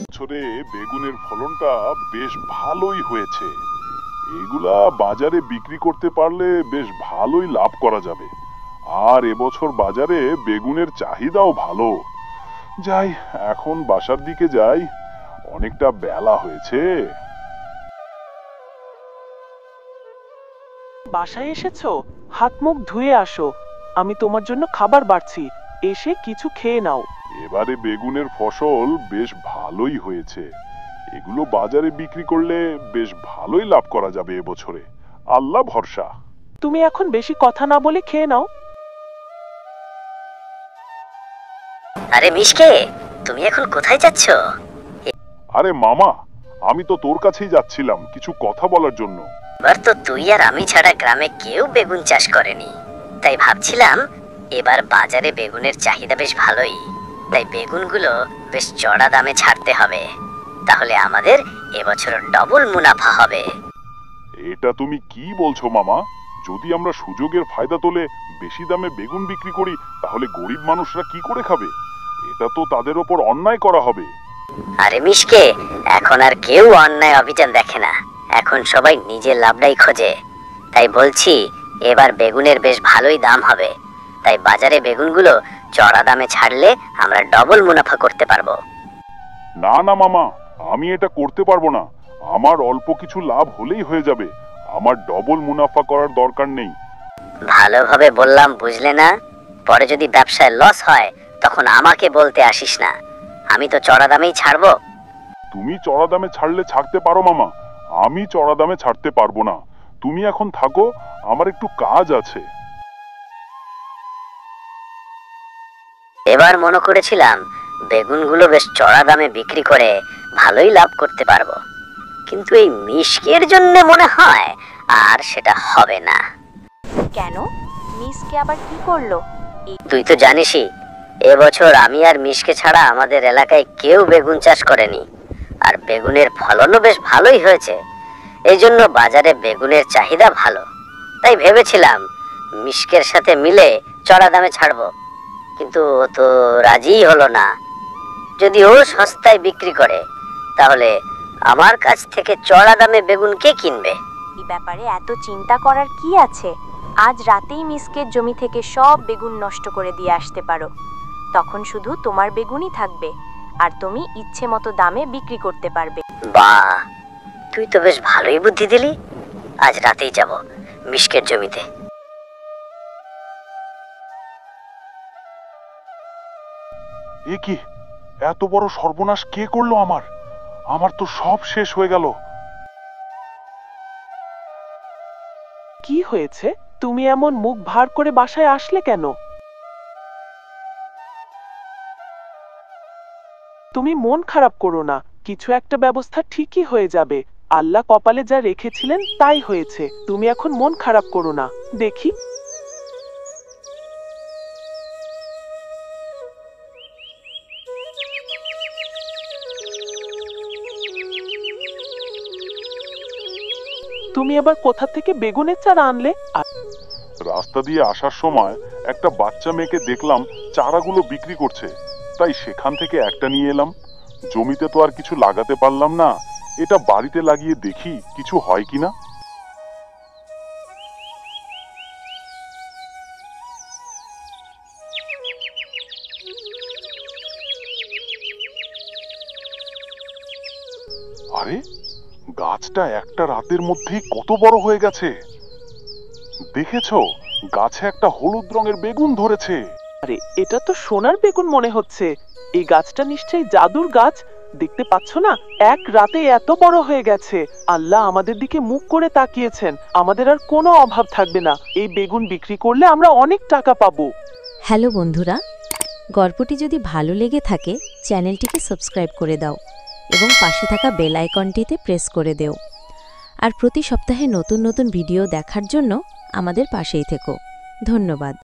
বছরে বেগুনের ফলনটা বেশ ভালোই হয়েছে। এগুলা বাজারে বিক্রি করতে পারলে বেশ ভালোই লাভ করা যাবে। আর এবছর বাজারে বেগুনের চাহিদাও ভালো। যাই, এখন বাসার দিকে যাই, অনেকটা বেলা হয়েছে। বাসায় এসেছো? হাত মুখ ধুয়ে আসো, আমি তোমার জন্য খাবার বাড়ছি, এসে কিছু খেয়ে নাও। এবারে বেগুনের ফসল বেশ ভালোই হয়েছে। এগুলো বাজারে বিক্রি করলে বেশ ভালোই লাভ করা যাবে এবছরে, আল্লাহ ভরসা। তুমি এখন বেশি কথা না বলে খেয়ে নাও। আরে মিশকে, তুমি এখন কোথায় যাচ্ছ? আরে মামা, আমি তো তোর কাছেই যাচ্ছিলাম কিছু কথা বলার জন্য। এবার তো তুই আর আমি ছাড়া গ্রামে কেউ বেগুন চাষ করেনি, তাই ভাবছিলাম এবার বাজারে বেগুনের চাহিদা বেশ ভালোই, তাই বেগুনগুলো বেশ চড়া দামে ছাড়তে হবে, তাহলে আমাদের এবছর ডবল মুনাফা হবে। এটা তুমি কি বলছো মামা? যদি আমরা সুযোগের ফায়দা তোলে বেশি দামে বেগুন বিক্রি করি, তাহলে গরিব মানুষরা কি করে খাবে? এটা তো তাদের ওপর অন্যায় করা হবে। আরে মিশকে, এখন আর কেউ অন্যায় অভিযান দেখে না, এখন সবাই নিজের লাভটাই খোঁজে। তাই বলছি এবার বেগুনের বেশ ভালোই দাম হবে, তাই বাজারে বেগুনগুলো চড়া দামে ছাড়লে আমরা ডবল মুনাফা করতে পারবো। না না মামা, আমি এটা করতে পারবো না। আমার অল্প কিছু লাভ হলেই হয়ে যাবে, আমার ডবল মুনাফা করার দরকার নেই। ভালোভাবে বললাম, বুঝলে না? পরে যদি ব্যবসায় লস হয় তখন আমাকে বলতে আসিস না, আমি তো চড়া দামেই ছাড়বো। তুমি চড়া দামে ছাড়লে ছাড়তে পারো মামা, আমি চড়া দামে ছাড়তে পারবো না। তুমি এখন থাকো, আমার একটু কাজ আছে। এবার মনে করেছিলাম বেগুনগুলো বেশ চড়া দামে বিক্রি করে ভালোই লাভ করতে পারবো, কিন্তু এই মিশকের জন্য মনে হয় আর সেটা হবে না। কেন? মিসকে আবার কি করলো? তুই তো জানিসই এবছর আমি আর মিশকে ছাড়া আমাদের এলাকায় কেউ বেগুন চাষ করেনি, আর বেগুনের ফলনও বেশ ভালোই হয়েছে। এই জন্য বাজারে বেগুনের চাহিদা ভালো, তাই ভেবেছিলাম মিশকের সাথে মিলে চড়া দামে ছাড়বো, কিন্তু ও তো রাজিই হলো না। যদি ও সস্তায় বিক্রি করে তাহলে আমার কাছ থেকে চড়া দামে বেগুন কে কিনবে? এই ব্যাপারে এত চিন্তা করার কি আছে? আজ রাতেই মিসকের জমি থেকে সব বেগুন নষ্ট করে দিয়ে আসতে পারো, তখন শুধু তোমার বেগুনই থাকবে আর তুমি ইচ্ছে মতো দামে বিক্রি করতে পারবে। বাহ, তুই তো বেশ ভালোই বুদ্ধি দিলি। আজ রাতেই যাব মিশকের জমিতে। এ কি, এত বড় সর্বনাশ কে করলো আমার? আমার তো সব শেষ হয়ে গেল। কি হয়েছে? তুমি এমন মুখ ভার করে বাসায় আসলে কেন? তুমি মন খারাপ করো না, কিছু একটা ব্যবস্থা ঠিকই হয়ে যাবে। আল্লাহ কপালে যা রেখেছিলেন তাই হয়েছে, তুমি এখন মন খারাপ করো না। দেখি, তুমি এবার কোথা থেকে বেগুনের চারা আনলে? রাস্তা দিয়ে আসার সময় একটা বাচ্চা মেয়েকে দেখলাম চারাগুলো বিক্রি করছে, তাই সেখান থেকে একটা নিয়ে এলাম। জমিতে তো আর কিছু লাগাতে পারলাম না, এটা বাড়িতে লাগিয়ে দেখি কিছু হয় কিনা। আরে, গাছটা একটা রাতের মধ্যেই কত বড় হয়ে গেছে। দেখেছো, গাছে একটা হলুদ রঙের বেগুন ধরেছে। আরে, এটা তো সোনার বেগুন মনে হচ্ছে। এই গাছটা নিশ্চয়ই জাদুর গাছ। দেখতে পাচ্ছ না, এক রাতে এত বড় হয়ে গেছে। আল্লাহ আমাদের দিকে মুখ করে তাকিয়েছেন, আমাদের আর কোনো অভাব থাকবে না। এই বেগুন বিক্রি করলে আমরা অনেক টাকা পাবো। হ্যালো বন্ধুরা, গল্পটি যদি ভালো লেগে থাকে চ্যানেলটিকে সাবস্ক্রাইব করে দাও এবং পাশে থাকা বেল আইকনটিতে প্রেস করে দেও। আর প্রতি সপ্তাহে নতুন নতুন ভিডিও দেখার জন্য আমাদের পাশেই থেকো। ধন্যবাদ।